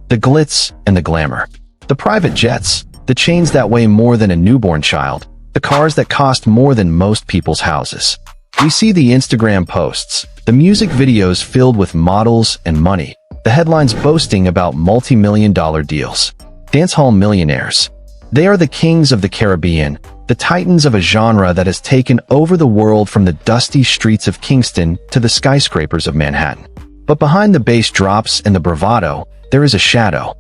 The glitz and the glamour. The private jets, the chains that weigh more than a newborn child, the cars that cost more than most people's houses. We see the Instagram posts, the music videos filled with models and money, the headlines boasting about multi-million-dollar deals. Dancehall millionaires. They are the kings of the Caribbean, the titans of a genre that has taken over the world from the dusty streets of Kingston to the skyscrapers of Manhattan. But behind the bass drops and the bravado, there is a shadow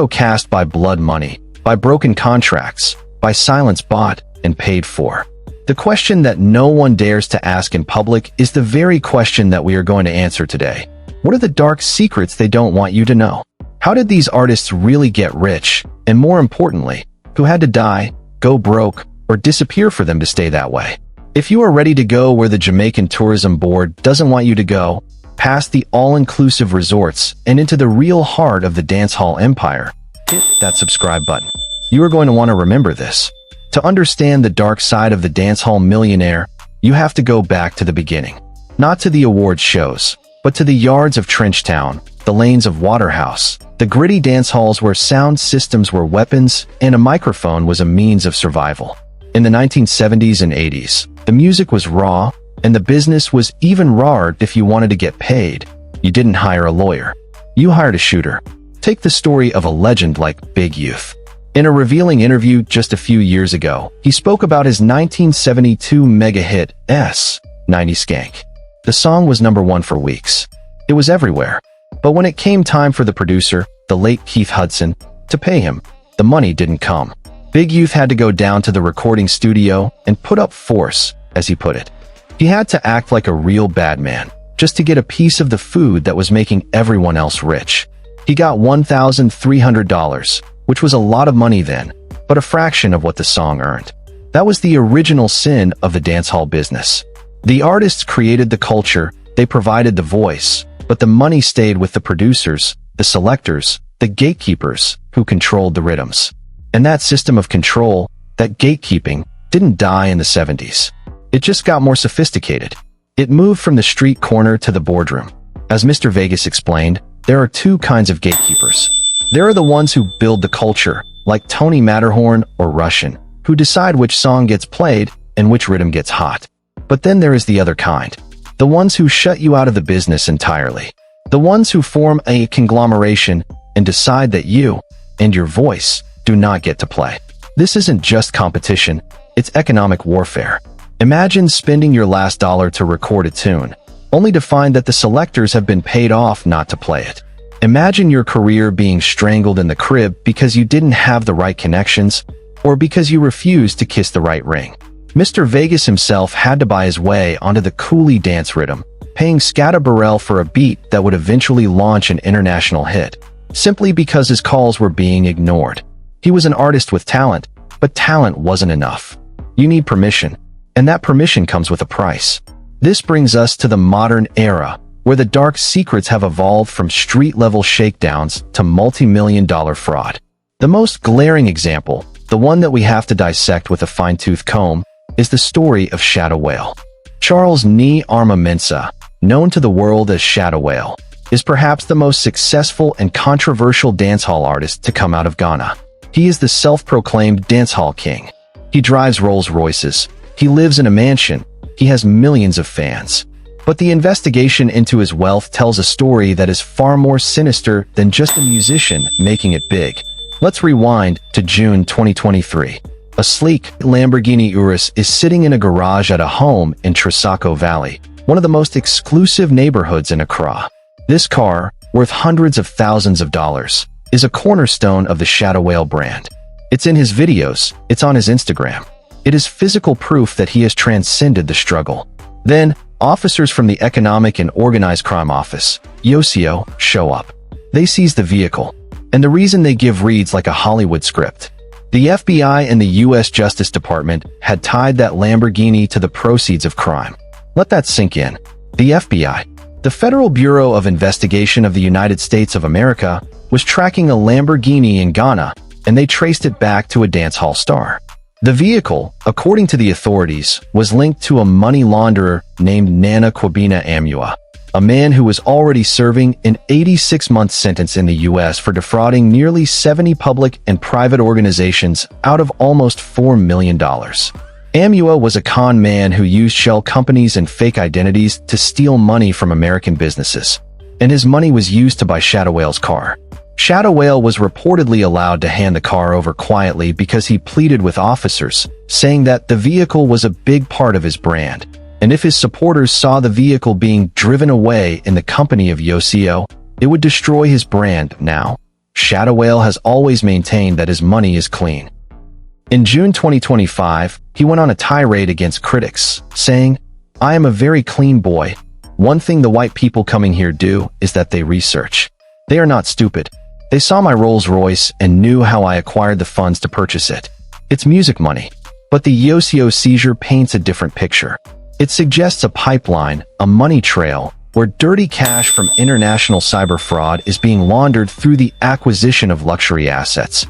cast by blood money, by broken contracts, by silence bought and paid for. The question that no one dares to ask in public is the very question that we are going to answer today. What are the dark secrets they don't want you to know? How did these artists really get rich? And more importantly, who had to die, go broke, or disappear for them to stay that way? If you are ready to go where the Jamaican Tourism Board doesn't want you to go, past the all-inclusive resorts and into the real heart of the dancehall empire, hit that subscribe button. You are going to want to remember this. To understand the dark side of the dancehall millionaire, you have to go back to the beginning. Not to the awards shows, but to the yards of Trenchtown, the lanes of Waterhouse, the gritty dance halls where sound systems were weapons and a microphone was a means of survival. In the 1970s and 80s, the music was raw, and the business was even rawer. If you wanted to get paid, you didn't hire a lawyer. You hired a shooter. Take the story of a legend like Big Youth. In a revealing interview just a few years ago, he spoke about his 1972 mega hit, S90 Skank. The song was #1 for weeks. It was everywhere. But when it came time for the producer, the late Keith Hudson, to pay him, the money didn't come. Big Youth had to go down to the recording studio and put up force, as he put it. He had to act like a real bad man, just to get a piece of the food that was making everyone else rich. He got $1,300, which was a lot of money then, but a fraction of what the song earned. That was the original sin of the dancehall business. The artists created the culture, they provided the voice, but the money stayed with the producers, the selectors, the gatekeepers, who controlled the rhythms. And that system of control, that gatekeeping, didn't die in the 70s. It just got more sophisticated. It moved from the street corner to the boardroom. As Mr. Vegas explained, there are two kinds of gatekeepers. There are the ones who build the culture, like Tony Matterhorn or Russian, who decide which song gets played and which rhythm gets hot. But then there is the other kind. The ones who shut you out of the business entirely. The ones who form a conglomeration and decide that you and your voice do not get to play. This isn't just competition, it's economic warfare. Imagine spending your last dollar to record a tune, only to find that the selectors have been paid off not to play it. Imagine your career being strangled in the crib because you didn't have the right connections, or because you refused to kiss the right ring. Mr. Vegas himself had to buy his way onto the coolie dance rhythm, paying Shatta Wale for a beat that would eventually launch an international hit, simply because his calls were being ignored. He was an artist with talent, but talent wasn't enough. You need permission, and that permission comes with a price. This brings us to the modern era, where the dark secrets have evolved from street-level shakedowns to multi-million-dollar fraud. The most glaring example, the one that we have to dissect with a fine-tooth comb, is the story of Shatta Wale. Charles Ni Arma Mensah, known to the world as Shatta Wale, is perhaps the most successful and controversial dancehall artist to come out of Ghana. He is the self-proclaimed dancehall king. He drives Rolls Royces. He lives in a mansion. He has millions of fans. But the investigation into his wealth tells a story that is far more sinister than just a musician making it big. Let's rewind to June 2023. A sleek Lamborghini Urus is sitting in a garage at a home in Trisaco Valley, one of the most exclusive neighborhoods in Accra. This car, worth hundreds of thousands of dollars, is a cornerstone of the Shatta Wale brand. It's in his videos, it's on his Instagram. It is physical proof that he has transcended the struggle. Then, officers from the Economic and Organized Crime Office, EOCO, show up. They seize the vehicle. And the reason they give reads like a Hollywood script. The FBI and the U.S. Justice Department had tied that Lamborghini to the proceeds of crime. Let that sink in. The FBI, the Federal Bureau of Investigation of the United States of America, was tracking a Lamborghini in Ghana, and they traced it back to a dancehall star. The vehicle, according to the authorities, was linked to a money launderer named Nana Kwabena Amua, a man who was already serving an 86-month sentence in the U.S. for defrauding nearly 70 public and private organizations out of almost $4 million. Amua was a con man who used shell companies and fake identities to steal money from American businesses, and his money was used to buy Shatta Wale's car. Shatta Wale was reportedly allowed to hand the car over quietly because he pleaded with officers, saying that the vehicle was a big part of his brand, and if his supporters saw the vehicle being driven away in the company of Yosio, it would destroy his brand. Now, Shatta Wale has always maintained that his money is clean. In June 2025, he went on a tirade against critics, saying, "I am a very clean boy. One thing the white people coming here do is that they research. They are not stupid. They saw my Rolls Royce and knew how I acquired the funds to purchase it. It's music money." But the Yosio seizure paints a different picture. It suggests a pipeline, a money trail, where dirty cash from international cyber fraud is being laundered through the acquisition of luxury assets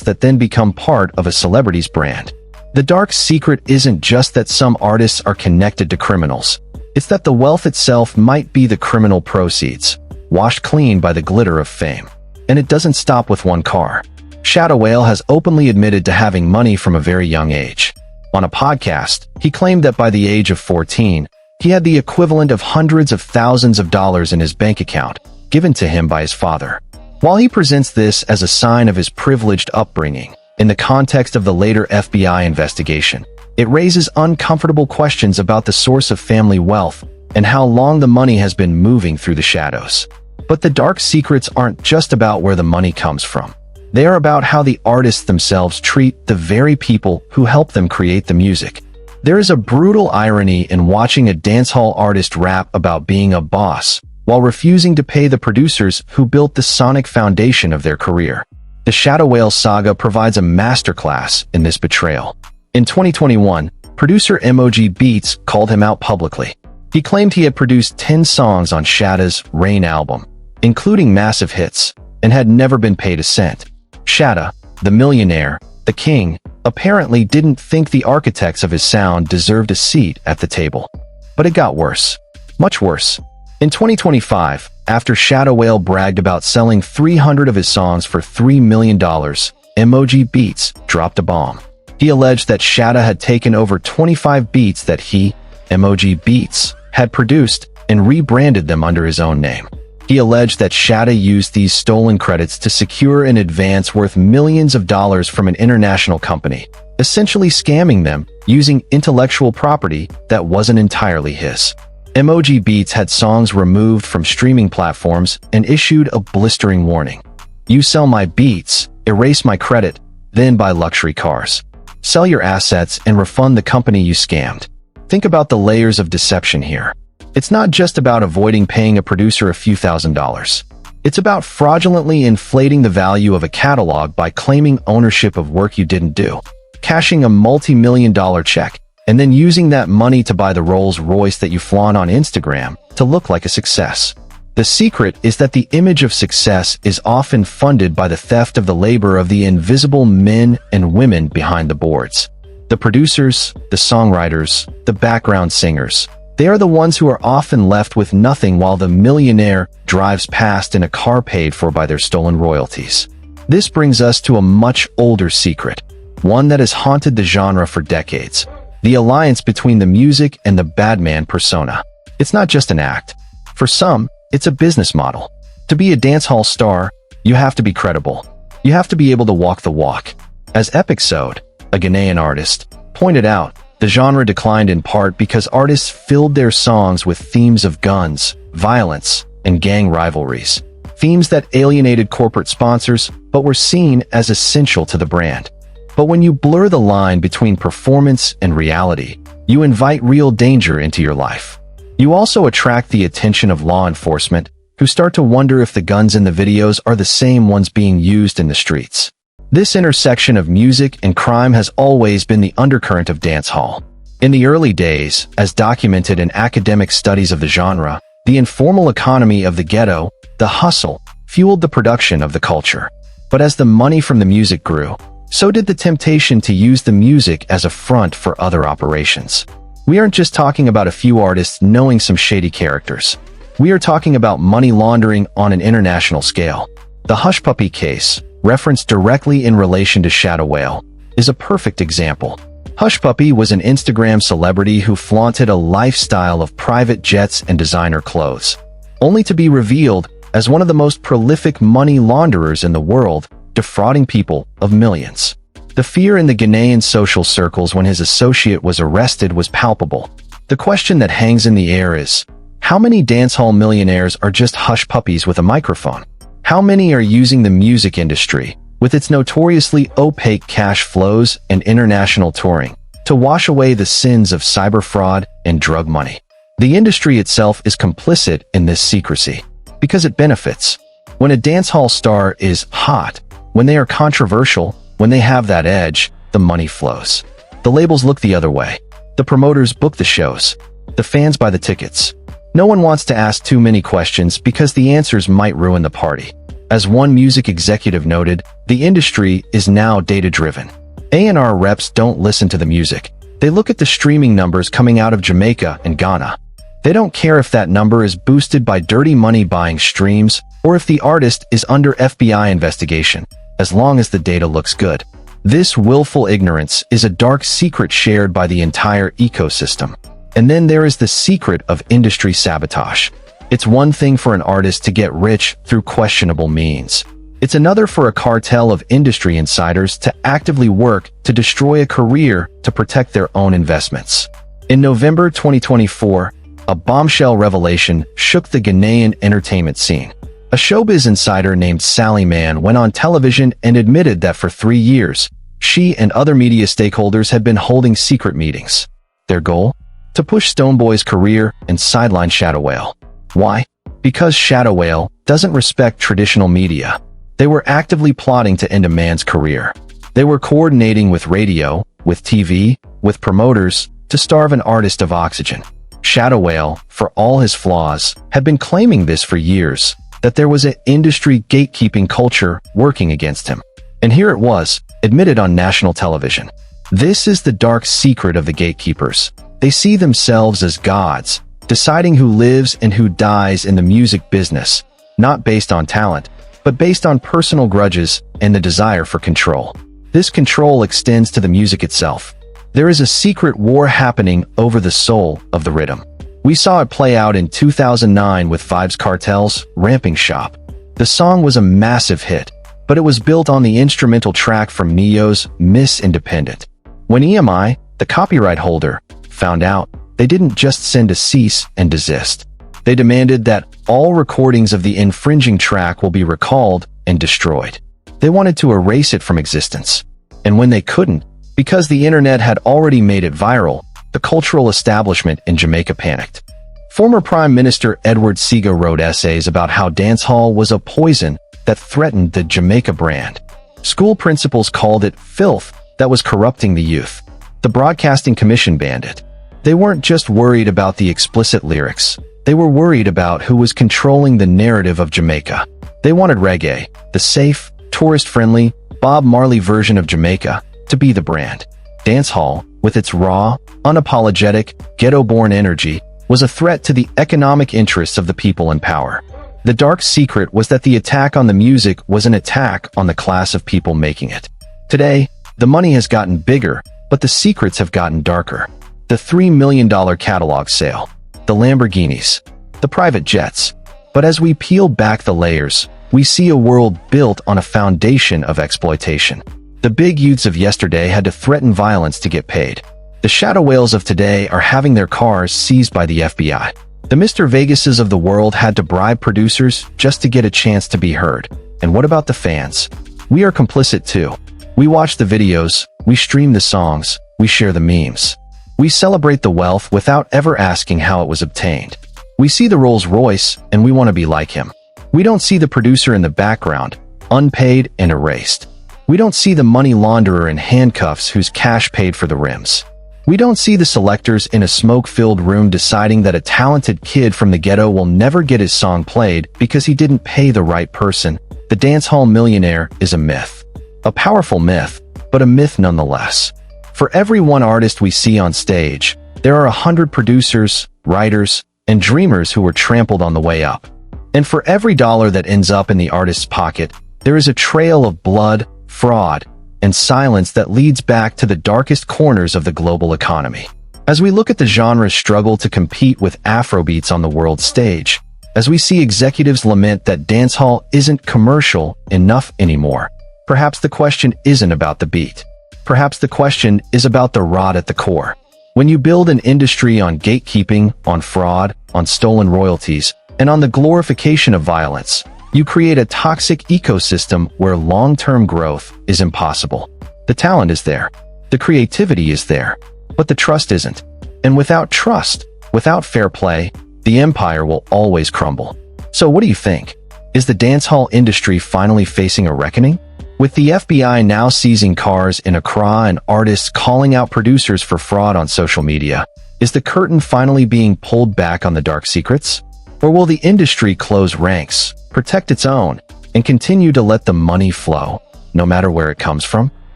that then become part of a celebrity's brand. The dark secret isn't just that some artists are connected to criminals. It's that the wealth itself might be the criminal proceeds, washed clean by the glitter of fame. And it doesn't stop with one car. Shatta Wale has openly admitted to having money from a very young age. On a podcast, he claimed that by the age of 14, he had the equivalent of hundreds of thousands of dollars in his bank account, given to him by his father. While he presents this as a sign of his privileged upbringing, in the context of the later FBI investigation, it raises uncomfortable questions about the source of family wealth and how long the money has been moving through the shadows. But the dark secrets aren't just about where the money comes from. They are about how the artists themselves treat the very people who help them create the music. There is a brutal irony in watching a dancehall artist rap about being a boss, while refusing to pay the producers who built the sonic foundation of their career. The Shatta Wale saga provides a masterclass in this betrayal. In 2021, producer Emoji Beats called him out publicly. He claimed he had produced 10 songs on Shatta's Rain album, including massive hits, and had never been paid a cent. Shatta, the millionaire, the king, apparently didn't think the architects of his sound deserved a seat at the table. But it got worse. Much worse. In 2025, after Shatta Wale bragged about selling 300 of his songs for $3 million, Emoji Beats dropped a bomb. He alleged that Shatta had taken over 25 beats that he, Emoji Beats, had produced and rebranded them under his own name. He alleged that Shatta used these stolen credits to secure an advance worth millions of dollars from an international company, essentially scamming them using intellectual property that wasn't entirely his. Emoji Beats had songs removed from streaming platforms and issued a blistering warning. "You sell my beats, erase my credit, then buy luxury cars. Sell your assets and refund the company you scammed." Think about the layers of deception here. It's not just about avoiding paying a producer a few $1,000s. It's about fraudulently inflating the value of a catalog by claiming ownership of work you didn't do, cashing a multi-million-dollar check, and then using that money to buy the Rolls Royce that you flaunt on Instagram to look like a success. The secret is that the image of success is often funded by the theft of the labor of the invisible men and women behind the boards. The producers, the songwriters, the background singers. They are the ones who are often left with nothing while the millionaire drives past in a car paid for by their stolen royalties. This brings us to a much older secret, one that has haunted the genre for decades: the alliance between the music and the badman persona. It's not just an act. For some, it's a business model. To be a dancehall star, you have to be credible. You have to be able to walk the walk. As Epicsode, a Ghanaian artist, pointed out, the genre declined in part because artists filled their songs with themes of guns, violence, and gang rivalries. Themes that alienated corporate sponsors, but were seen as essential to the brand. But when you blur the line between performance and reality, you invite real danger into your life. You also attract the attention of law enforcement, who start to wonder if the guns in the videos are the same ones being used in the streets. This intersection of music and crime has always been the undercurrent of dancehall. In the early days, as documented in academic studies of the genre, the informal economy of the ghetto, the hustle, fueled the production of the culture. But as the money from the music grew, so did the temptation to use the music as a front for other operations. We aren't just talking about a few artists knowing some shady characters. We are talking about money laundering on an international scale. The Hush Puppy case, referenced directly in relation to Shatta Wale, is a perfect example. Hush Puppy was an Instagram celebrity who flaunted a lifestyle of private jets and designer clothes, only to be revealed as one of the most prolific money launderers in the world, defrauding people of millions. The fear in the Ghanaian social circles when his associate was arrested was palpable. The question that hangs in the air is, how many dancehall millionaires are just hush puppies with a microphone? How many are using the music industry, with its notoriously opaque cash flows and international touring, to wash away the sins of cyber fraud and drug money? The industry itself is complicit in this secrecy, because it benefits. When a dancehall star is hot, when they are controversial, when they have that edge, the money flows. The labels look the other way. The promoters book the shows. The fans buy the tickets. No one wants to ask too many questions because the answers might ruin the party. As one music executive noted, the industry is now data-driven. A&R reps don't listen to the music. They look at the streaming numbers coming out of Jamaica and Ghana. They don't care if that number is boosted by dirty money buying streams or if the artist is under FBI investigation, as long as the data looks good. This willful ignorance is a dark secret shared by the entire ecosystem. And then there is the secret of industry sabotage. It's one thing for an artist to get rich through questionable means. It's another for a cartel of industry insiders to actively work to destroy a career to protect their own investments. In November 2024, a bombshell revelation shook the Ghanaian entertainment scene. A showbiz insider named Sally Mann went on television and admitted that for 3 years, she and other media stakeholders had been holding secret meetings. Their goal? To push Stonebwoy's career and sideline Shatta Wale. Why? Because Shatta Wale doesn't respect traditional media. They were actively plotting to end a man's career. They were coordinating with radio, with TV, with promoters, to starve an artist of oxygen. Shatta Wale, for all his flaws, had been claiming this for years, that there was an industry gatekeeping culture working against him. And here it was, admitted on national television. This is the dark secret of the gatekeepers. They see themselves as gods, deciding who lives and who dies in the music business, not based on talent, but based on personal grudges and the desire for control. This control extends to the music itself. There is a secret war happening over the soul of the rhythm. We saw it play out in 2009 with Vybz Kartel's Ramping Shop. The song was a massive hit, but it was built on the instrumental track from Neo's Miss Independent. When EMI, the copyright holder, found out, they didn't just send a cease and desist. They demanded that all recordings of the infringing track will be recalled and destroyed. They wanted to erase it from existence. And when they couldn't, because the internet had already made it viral, the cultural establishment in Jamaica panicked. Former Prime Minister Edward Seaga wrote essays about how dancehall was a poison that threatened the Jamaica brand. School principals called it filth that was corrupting the youth. The Broadcasting Commission banned it. They weren't just worried about the explicit lyrics. They were worried about who was controlling the narrative of Jamaica. They wanted reggae, the safe, tourist-friendly, Bob Marley version of Jamaica, to be the brand. Dancehall, with its raw, unapologetic, ghetto-born energy, was a threat to the economic interests of the people in power. The dark secret was that the attack on the music was an attack on the class of people making it. Today, the money has gotten bigger, but the secrets have gotten darker. The $3 million catalog sale, the Lamborghinis, the private jets. But as we peel back the layers, we see a world built on a foundation of exploitation. The big youths of yesterday had to threaten violence to get paid. The Shatta Wales of today are having their cars seized by the FBI. The Mr. Vegases of the world had to bribe producers just to get a chance to be heard. And what about the fans? We are complicit too. We watch the videos, we stream the songs, we share the memes. We celebrate the wealth without ever asking how it was obtained. We see the Rolls Royce and we want to be like him. We don't see the producer in the background, unpaid and erased. We don't see the money launderer in handcuffs whose cash paid for the rims. We don't see the selectors in a smoke-filled room deciding that a talented kid from the ghetto will never get his song played because he didn't pay the right person. The Dancehall Millionaire is a myth. A powerful myth, but a myth nonetheless. For every one artist we see on stage, there are 100 producers, writers, and dreamers who were trampled on the way up. And for every dollar that ends up in the artist's pocket, there is a trail of blood, fraud, and silence that leads back to the darkest corners of the global economy. As we look at the genre's struggle to compete with Afrobeats on the world stage, as we see executives lament that dancehall isn't commercial enough anymore, perhaps the question isn't about the beat. Perhaps the question is about the rot at the core. When you build an industry on gatekeeping, on fraud, on stolen royalties, and on the glorification of violence, you create a toxic ecosystem where long-term growth is impossible. The talent is there, the creativity is there, but the trust isn't. And without trust, without fair play, the empire will always crumble. So what do you think? Is the dancehall industry finally facing a reckoning? With the FBI now seizing cars in Accra and artists calling out producers for fraud on social media, is the curtain finally being pulled back on the dark secrets? Or will the industry close ranks, protect its own, and continue to let the money flow, no matter where it comes from?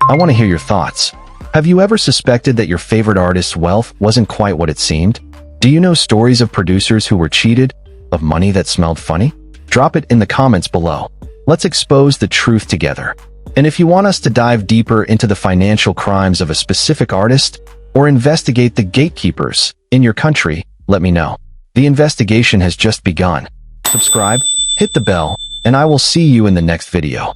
I want to hear your thoughts. Have you ever suspected that your favorite artist's wealth wasn't quite what it seemed? Do you know stories of producers who were cheated, of money that smelled funny? Drop it in the comments below. Let's expose the truth together. And if you want us to dive deeper into the financial crimes of a specific artist, or investigate the gatekeepers in your country, let me know. The investigation has just begun. Subscribe, hit the bell, and I will see you in the next video.